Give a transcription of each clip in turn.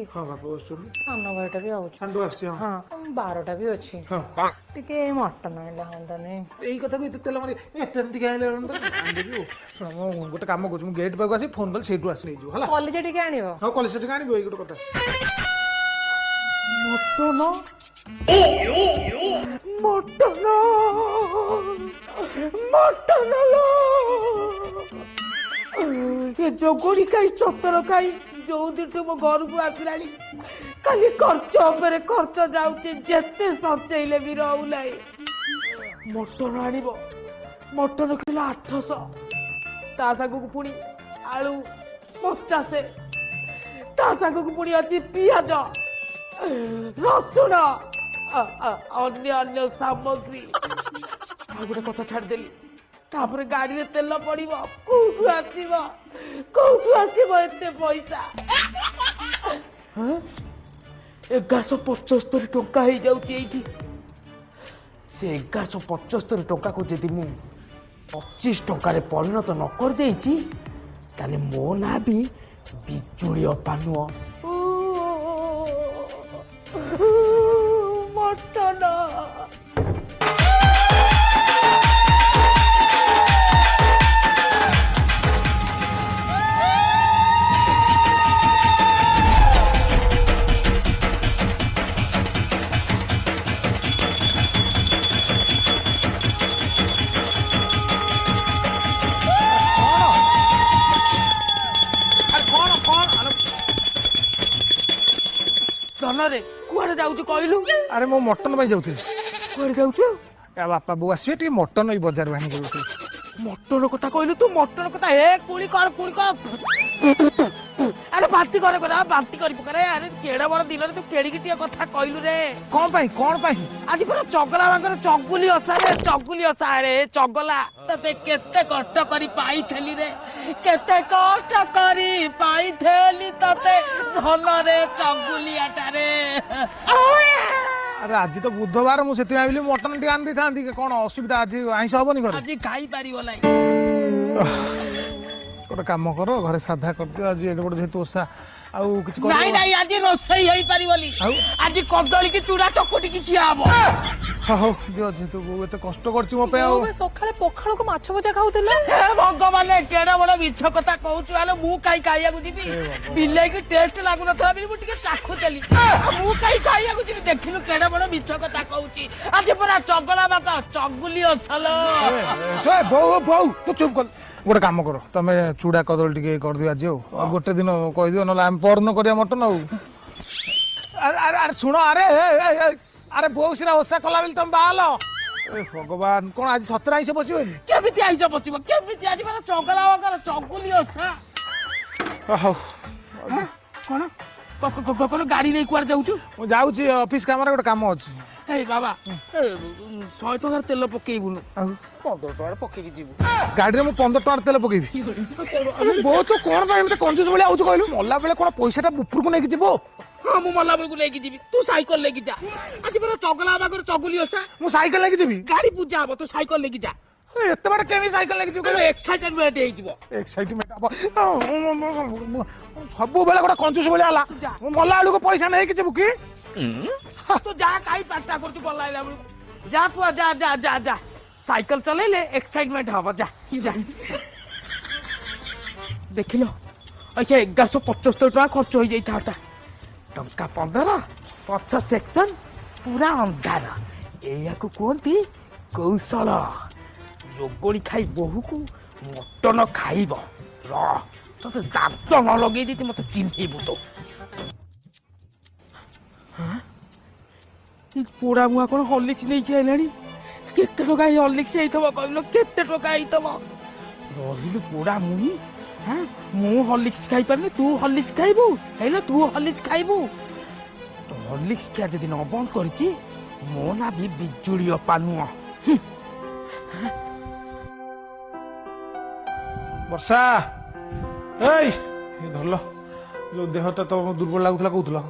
बसुंती हाँ बापा बसुंती सान भाईटा भी आउछ सांडू आसी हाँ 12टा भी अच्छी हाँ टिके मटन आइला हंदानी एई कथा भी तेल मारी एते टिके आइले आंदे जो शुण मु गोटे काम करू मु गेट पाक आसी फोन कल सेठू आसी नै जो हला कॉलेज टिके आनिबो हाँ कॉलेज टिके आनी एई गोटे कथा मटन मटन ये जोगोड़ी खाई चतर खाई जो दिन मो घर को आसलानी खाली खर्च उपरे खर्च जाउचे जेते संचैले भी रहू नाही मटन आनिबो मटन किलो 800 ता सागु को पुणी आलू 50 ता सागु को पुणी अछि पियाज रसुण अन्य अन्य सामग्री गोटे कथा छाड़देली तापर गाड़ी रे तेल पड़िबो कोठु आसीबो एते पैसा 1175 टंका हो जाउची एठी से 1175 टंका को जदि मु 25 टंका रे परिणत न कर देइची ताले मो ना भी बिजुली पानुओ मटन रे कुआडे जाउछु कहलु अरे मो मटन भाई जाउथि कुआडे जाउछु या बापा बो आसीबे टी मटन ई बाजार आनी जाउथि मटन कथा कहलु तू मटन कथा हे कुली कर अरे बाती करे पकरे अरे केड़ा बड़ दिन रे तू केड़ी किटिया कथा कहलु रे कोन पाई आज पर चगला बांगर चगुली असा रे चगला तते केते कष्ट करी पाई थेली रे केते कष्ट करी पाई थेली तते धन रे चगुलियाटा रे अरे आज तो बुधवार मु सेति आइली मटन टी आन दी थांती कोन असुविधा आज आइस हबनी घर आज खाई पारिबो लाई गोटे काम कर घरे साधा कर दियो आज एडे बड़ जेतु ओसा आउ किछ कर नहीं आज रोसई होई पारिबोली आज कदली की चूड़ा चकुटी की खिया हबो हो दियो जेतु बो एते कष्ट करछि मो पे आउ सखाळे पखाळ को माछ भजा खाउतले हे भगवान केडा बड़ मिछ कथा कहउछु आले मु काई खाइया को दिबी बिले की टेस्ट लागु नथला बि मु टिके चाखु देली मु काई खाइया को दिबी देखिलु केडा बड़ मिछ कथा कहउछि आज परा चगला बाका चगुली असलो से बो तू चुप कर गोटे काम कर तमे चूड़ा कदल टिके कर दियो आज गोटे दिन कह दियो न हम परन करिया मटन आउ अरे सुनो अरे बो सिना ओसा कला बिल तुम बालो ए भगवान कोन आज 17 आइसे बसिबेनी केमिति आइसे बसिबो केमिति आज माने चगला बाका चगुली असा हो कोन गाड़ी नै कुआर जाउछु मु जाउची ऑफिस काम रे गोटे काम अछि ए बाबा 100 टका तेल पकेइबुनु 15 टका पकेइ जीवु गाड़ी रे मु 15 टका तेल पकेइबी बहुत तो कोन भाई मते कंजूस बळे आउछु कहलु मल्ला बेले कोन पैसा ता ऊपर को नै जीवो हां मु मल्ला बेले को लेकी जीवी तू साइकिल लेकी जा आज बरा चगला बागर चगुली ओसा मु साइकिल लेकी जीवी गाड़ी पूजा हो तो साइकिल लेकी जा एते बड़ केमी साइकिल लेकी जीव एक्साइटमेंट हे जीवो एक्साइटमेंट सब बेले गोटे कंजूस बळे आला मु मल्ला आलू को पैसा नै कि जीवु की तो जा काई पाटा करतु गलाइला जा पुआ जा साइकिल चलेले एक्साइटमेंट हबो जा देखिलो अच्छा 1175 टका खर्च हो जाई थाटा टंका 15 पछ सेक्शन पूरा अंधार एया को कोंती कौशल जोगोड़ी खाई बहु को मटन खाइबो र तते दांत न लगे दी मते चिन्हिबु तो पोड़ा मुआ कौन हॉर्लिक्स नहीं खेलानी केते टका ही हॉर्लिक्स आइथबो कहलो केते टका आइथबो रहिलु पोड़ा मुई हां मु हॉर्लिक्स खाई परने तू हॉर्लिक्स खाइबू हेलो तू हॉर्लिक्स खाइबू तो हॉर्लिक्स क्या जदी न बंद करची मो ना भी बिजुली पानुआ वर्षा एई ये धरलो जो देहटा तो दुर्बल लागुतला कहउतला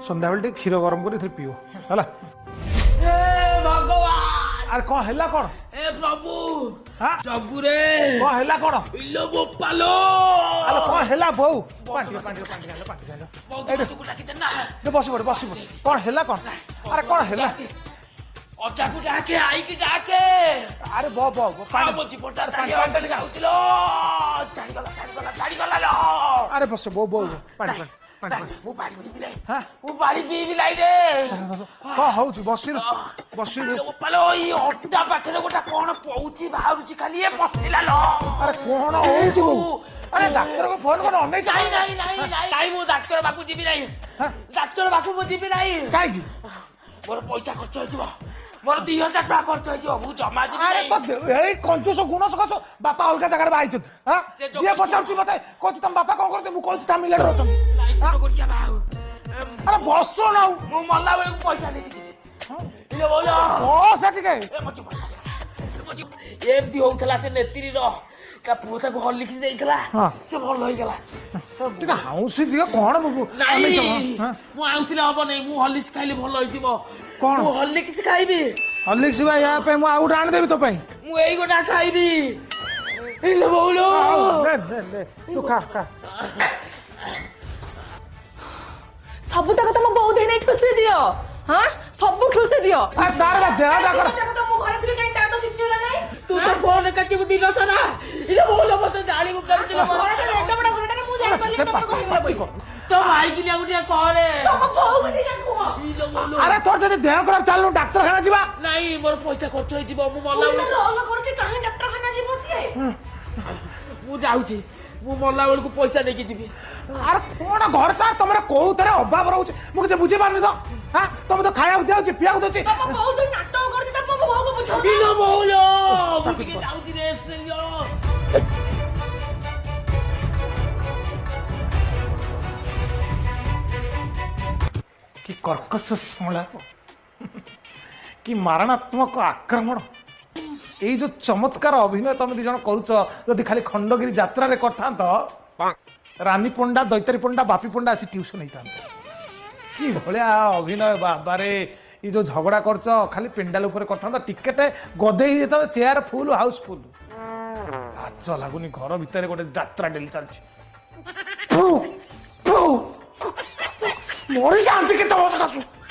संध्या बेले क्षीर गरम करी थि पियो हला हे भगवान ଆରେ କ'ଣ ହେଲା କ'ଣ ଏ ପ୍ରଭୁ ହଁ ଜଗୁରେ କ'ଣ ହେଲା କ'ଣ ଇଲୋ ବୋପାଲୋ ଆରେ କ'ଣ ହେଲା ବୋଉ ପାଣି ଖାଇଲ ବସି ପଡେ କ'ଣ ହେଲା କ'ଣ ଆରେ କ'ଣ ହେଲା ଅଜାକୁ ଡାକେ ଆଇକି ଡାକେ ଆରେ ବ ମୋ ଜୀବନଟା ଛାଡିଗଲା ଲୋ ଆରେ ବସ ବୋଉ ପାଣି ମୁଁ ପାଣି ପିଇବି ନାହିଁ ହଁ ମୁଁ ପାଣି ପିଇବି ନାହିଁ ରେ କ'ଣ ହଉଛି ବସିଲୁ ବୋପାଲୋ ଏଇ ଅଣ୍ଟା ପାଖରେ ଗୋଟେ କ'ଣ ପଉଛି ବାହାରୁଛି ଖାଲି ଏ ପଶିଲା ଲୋ ଆରେ କ'ଣ ହଉଛି ବୋଉ ଆରେ ଡାକ୍ତରକୁ ଫୋନ କର ଅନେଇ ନାଇଁ ମୁଁ ଡାକ୍ତର ପାଖକୁ ଯିବି ନାହିଁ ଡାକ୍ତର ପାଖକୁ ମୁଁ ଯିବି ନାହିଁ କାହିଁକି ମୋର ପଇସା ଖର୍ଚ୍ଚ ହେଇଯିବ ମୋର 2000 ଟଙ୍କା ଖର୍ଚ୍ଚ ହେଇଯିବ ମୁଁ ଜମା ଯିବି ଆରେ ଏଇ କଞ୍ଚୁସ ଗୁଣ ସକାଶ ବାପା ଅଲଗା ଜାଗାରେ ବାହାଇଛନ୍ତି ହଁ ଯିଏ ପଚାରୁଛି ମତେ କହୁଛି ତମ ବାପା କ'ଣ କରୁଛନ୍ତି ମୁଁ କହୁଛି ତାମିଲନାଡୁରେ ଅଛନ୍ତି ଆରେ ବସ ନାଉ ମୁଁ ମଲା ବେଳକୁ ପଇସା ନେଇକି ଯିବି ବସ ଟିକେ ଏମିତି ହଉଥିଲା ସେ ନେତ୍ରୀର ତା ପୁଅ ତାକୁ ହର୍ଲିକ୍ସ ଦେଇଥିଲା ସେ ଭଲ ହେଇଗଲା ଟିକେ ହାଉସି ଦିଅ କ'ଣ ନାଇଁ ମୁଁ ଆଉଥିଲେ ହବ ନାଇଁ ମୁଁ ହର୍ଲିକ୍ସ ଖାଇଲେ ଭଲ ହେଇଯିବ କ'ଣ ମୁଁ ହର୍ଲିକ୍ସ ଖାଇବି ହର୍ଲିକ୍ସ ଭାଇ ୟା ପାଇଁ ମୁଁ ଆଉ ଗୋଟେ ଆଣିଦେବି ତୋ ପାଇଁ ମୁଁ ଏଇ ଗୋଟା ଖାଇବି ଇଲୋ ବୋଉଲୋ ତୁ ଖା ସବୁ ତକ ତମ ବୋଉ ଦେଇ ନେଇ ଠୁସି ଦିଅ ହଁ ସବୁ ଠୁସି ଦିଅ ତାର ଦେହ ଯାକ ତ ମୁଁ ଘରେ ଥିଲି କାଇଁ ତାର ତ କିଛି ହେଲା ନାହିଁ ତୁ ତ ଫୋନ କାଟିବୁ ଦିନ ସାରା ଇଲୋ ବୋଉଲୋ ମତେ ଜାଣିବୁ କେମିତି ଏତେ ବଡ ଘରଟାରେ ମୁଁ ଜାଣି ପାରିଲି ତମେ କହିଲ ତୋ ଭାଇ କି ଆଉ ଟିକେ କହରେ ତମ ବୋଉ କୁ ଟିକେ କୁହ ଇଲୋ ବୋଉଲୋ ଆରେ ତୋର ଯଦି ଦେହ ଖରାପ ଚାଲୁ ଡାକ୍ତରଖାନା ଯିବା ନାଇଁ ମୋର ପଇସା ଖର୍ଚ୍ଚ ହେଇଯିବ ମୁଁ ମଲା ବେଳକୁ ରୋଗ କରୁଛି କାହିଁ ଡାକ୍ତରଖାନା ଯିବ ସିଏ ମୁଁ ଯାଉଛି ମୁଁ ମଲା ବେଳକୁ ପଇସା ନେଇକି ଯିବି ଆରେ କ'ଣ ଘରଟା ତମର କୋଉଥିରେ ଅଭାବ ରହୁଛି ମୁଁ କିଛି ବୁଝିପାରୁନି ତ ହଁ ତମେ ତ ଖାଇବାକୁ ଦିଆଉଛି ପିଇବାକୁ ଦଉଛି ତମ ବୋଉ ଯୋଉ ନାଟକ କରୁଛି ତମ ବୋଉକୁ ବୁଝାଉ ଇଲୋ ବୋଉଲୋ ମୁଁ ଟିକେ ଯାଉଛି ରେଷ୍ଟ ନେଇଯା କି କର୍କଶ ସଂଳାପ କି ମାରଣାତ୍ମକ ଆକ୍ରମଣ ଏଇ ଯୋଉ ଚମତ୍କାର ଅଭିନୟ ତମେ ଦି ଜଣ କରୁଛ ଯଦି ଖାଲି ଖଣ୍ଡଗିରି ଯାତ୍ରାରେ କରିଥାନ୍ତ ରାନୀ ପଣ୍ଡା ଦୈତାରୀ ପଣ୍ଡା ବାପି ପଣ୍ଡା ଆସି ଟ୍ୟୁସନ ହେଇଥାନ୍ତେ କି ଭଳିଆ ଅଭିନୟ ବାବାରେ ଏଇ ଯୋଉ ଝଗଡା କରୁଛ ଖାଲି ପେଣ୍ଡାଲ ଉପରେ କରିଥାନ୍ତ ଟିକେଟ ଗଦେଇ ହେଇଯାଇଥାନ୍ତା ଚେୟାର ଫୁଲ ହାଉସ ଫୁଲ ଲାଜ ଲାଗୁନି ଘର ଭିତରେ ଗୋଟେ ଯାତ୍ରା ଡେଲି ଚାଲିଛି ମରି ଯାଆନ୍ତି କେତେ ବର୍ଷ କାଶୁ